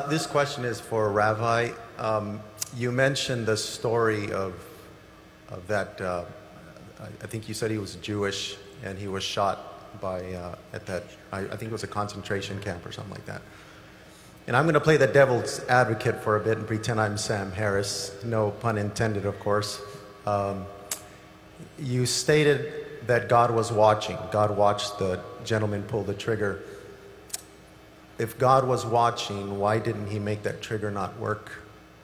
This question is for Ravi. You mentioned the story of that, I think you said he was Jewish and he was shot by, at that, I think it was a concentration camp or something like that. And I'm going to play the devil's advocate for a bit and pretend I'm Sam Harris. No pun intended, of course. You stated that God was watching. God watched the gentleman pull the trigger. If God was watching, why didn't he make that trigger not work?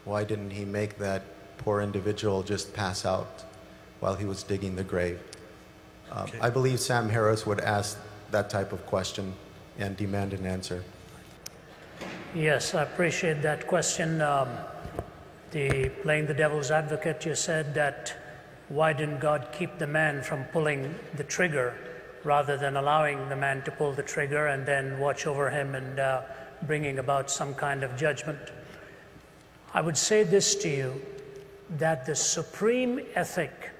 Why didn't he make that poor individual just pass out while he was digging the grave? Okay. I believe Sam Harris would ask that type of question and demand an answer. Yes, I appreciate that question. Playing the devil's advocate, you said that why didn't God keep the man from pulling the trigger rather than allowing the man to pull the trigger and then watch over him and bringing about some kind of judgment? I would say this to you, that the supreme ethic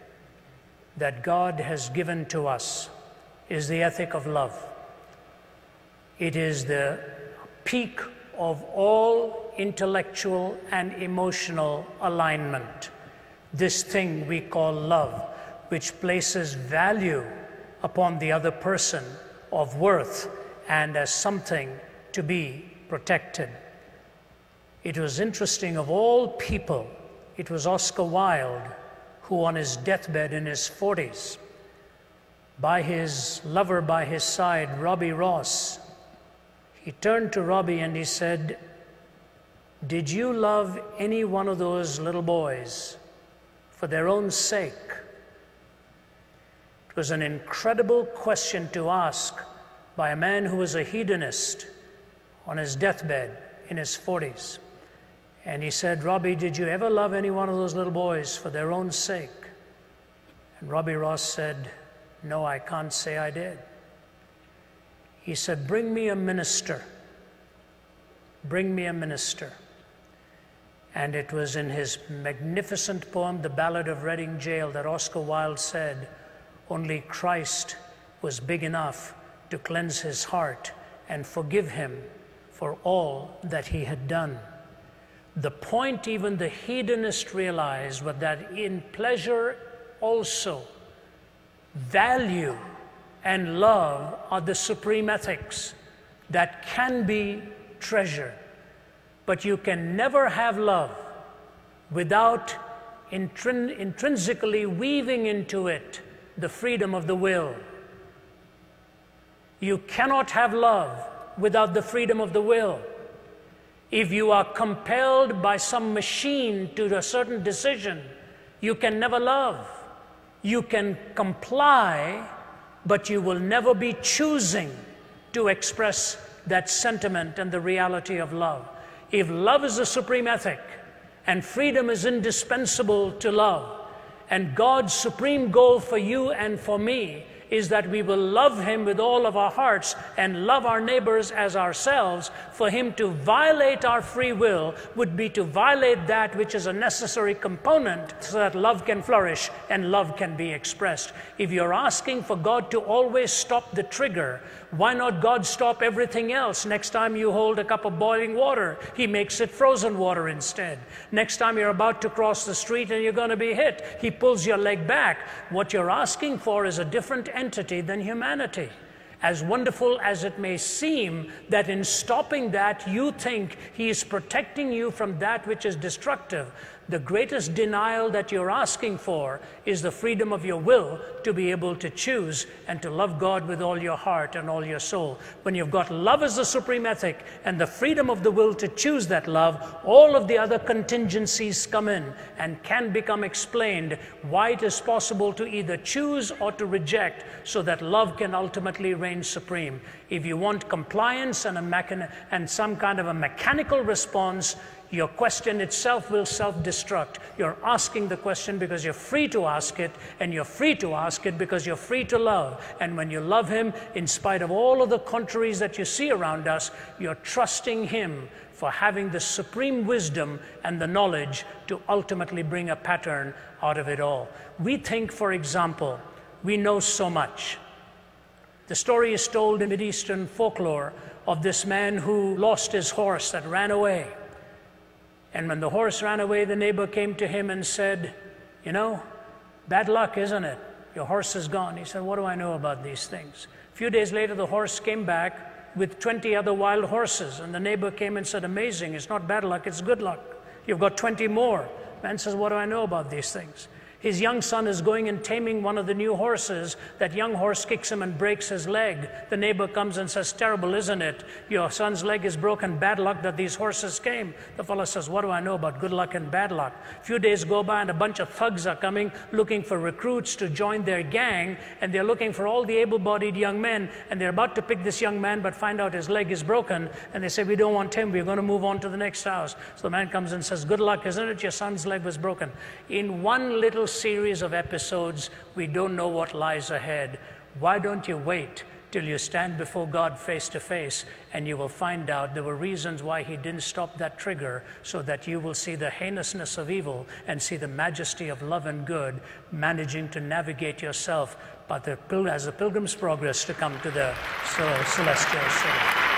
that God has given to us is the ethic of love. It is the peak of all intellectual and emotional alignment. This thing we call love, which places value upon the other person of worth and as something to be protected. It was interesting, of all people, it was Oscar Wilde who on his deathbed in his 40s, by his lover by his side, Robbie Ross, he turned to Robbie and he said, "Did you love any one of those little boys for their own sake?" It was an incredible question to ask by a man who was a hedonist on his deathbed in his 40s. And he said, "Robbie, did you ever love any one of those little boys for their own sake?" And Robbie Ross said, "No, I can't say I did." He said, "Bring me a minister. Bring me a minister." And it was in his magnificent poem, The Ballad of Reading Gaol, that Oscar Wilde said, "Only Christ was big enough to cleanse his heart and forgive him for all that he had done." The point even the hedonist realized was that in pleasure also, value and love are the supreme ethics that can be treasured. But you can never have love without intrinsically weaving into it the freedom of the will. You cannot have love without the freedom of the will. If you are compelled by some machine to a certain decision, you can never love. You can comply, but you will never be choosing to express that sentiment and the reality of love. If love is the supreme ethic, and freedom is indispensable to love, and God's supreme goal for you and for me is that we will love him with all of our hearts and love our neighbors as ourselves, for him to violate our free will would be to violate that which is a necessary component so that love can flourish and love can be expressed. If you're asking for God to always stop the trigger, why not God stop everything else? Next time you hold a cup of boiling water, he makes it frozen water instead. Next time you're about to cross the street and you're going to be hit, he pulls your leg back. What you're asking for is a different entity than humanity. As wonderful as it may seem that in stopping that you think he is protecting you from that which is destructive, the greatest denial that you're asking for is the freedom of your will to be able to choose and to love God with all your heart and all your soul. When you've got love as the supreme ethic and the freedom of the will to choose that love, all of the other contingencies come in and can become explained why it is possible to either choose or to reject so that love can ultimately reign supreme. If you want compliance and some kind of a mechanical response, your question itself will self-destruct. You're asking the question because you're free to ask it, and you're free to ask it because you're free to love. And when you love him, in spite of all of the contraries that you see around us, you're trusting him for having the supreme wisdom and the knowledge to ultimately bring a pattern out of it all. We think, for example, we know so much. The story is told in Mideastern folklore of this man who lost his horse that ran away. And when the horse ran away, the neighbor came to him and said, you know, bad luck, isn't it? Your horse is gone. He said, what do I know about these things? A few days later, the horse came back with 20 other wild horses. And the neighbor came and said, amazing, it's not bad luck, it's good luck. You've got 20 more. Man says, what do I know about these things? His young son is going and taming one of the new horses. That young horse kicks him and breaks his leg. The neighbor comes and says, terrible, isn't it? Your son's leg is broken. Bad luck that these horses came. The fellow says, what do I know about good luck and bad luck? A few days go by and a bunch of thugs are coming looking for recruits to join their gang. And they're looking for all the able-bodied young men. And they're about to pick this young man but find out his leg is broken. And they say, we don't want him. We're going to move on to the next house. So the man comes and says, good luck, isn't it? Your son's leg was broken. In one little series of episodes, we don't know what lies ahead. Why don't you wait till you stand before God face to face, and you will find out there were reasons why he didn't stop that trigger, so that you will see the heinousness of evil and see the majesty of love and good managing to navigate yourself, but as a pilgrim's progress to come to the celestial city.